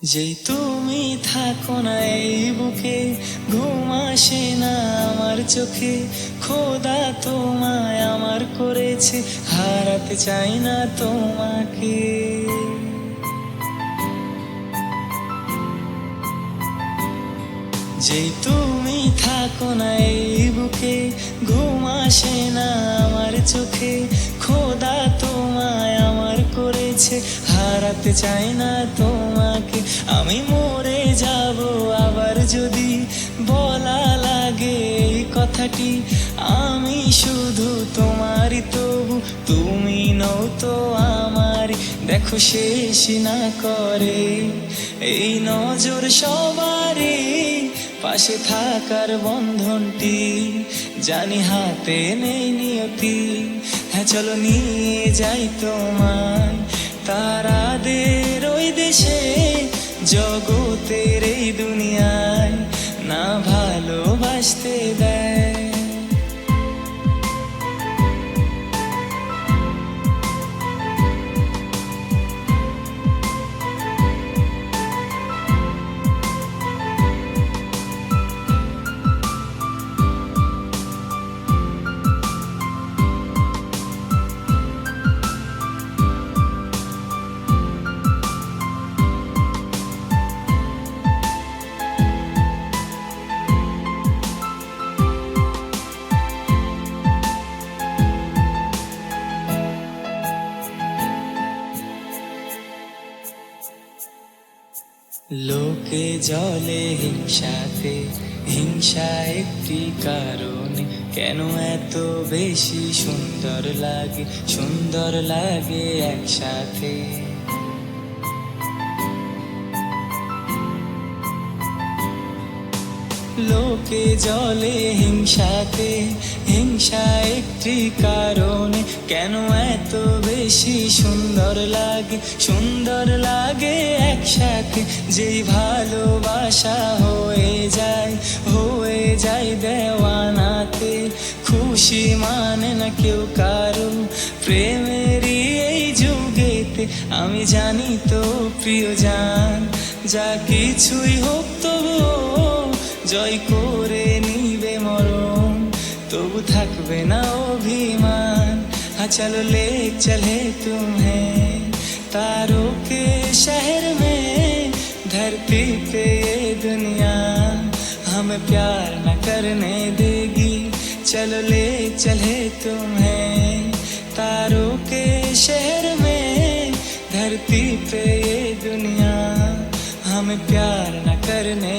যেই তুমি থাকো না এই বুকে, ঘুম আসে না আমার চোখে। খোদা তোমায় আমার করেছে, হারাতে চাই না তোমাকে। যেই তুমি থাকো না এই বুকে, ঘুম আসে না আমার চোখে। খোদা তোমায় আমার করেছে, হারাতে চাই না তোমাকে। আমি মরে যাব আবার যদি বলা লাগে এই কথাটি। আমি শুধু তোমারই, তবু তুমি নও তো আমারই। দেখো শেষ না করে এই নজর সবারই, পাশে থাকার বন্ধনটি জানি হাতে নেই নিয়তি। হ্যাঁ চলো নিয়ে যাই তোমায় তারাদের ওই দেশে, জগতের এই দুনিয়ায় না ভালোবাসতে দেয়। লোকে জলে হিংসাতে, হিংসা একটি কারণে। কেন এত বেশি সুন্দর লাগে, সুন্দর লাগে একসাথে। লোকে জলে হিংসাতে, হিংসা একটি কারণে। কেন এত বেশি সুন্দর লাগে, সুন্দর লাগে একসাথে। যেই ভালোবাসা হয়ে যায় দেওয়ানাতে। খুশি মানে না কেউ কারো প্রেমেরই এই যুগেতে। আমি জানি তো প্রিয় জান, যা কিছুই হোক তবুও জয় করে নিবে মরণ, তবু থাকবে না অভিমান। हाँ चलो ले चले तुम्हें तारों के शहर में, धरती पे ये दुनिया हमें प्यार न करने देगी। चलो ले चले तुम्हें तारों के शहर में, धरती पे ये दुनिया हमें प्यार न करने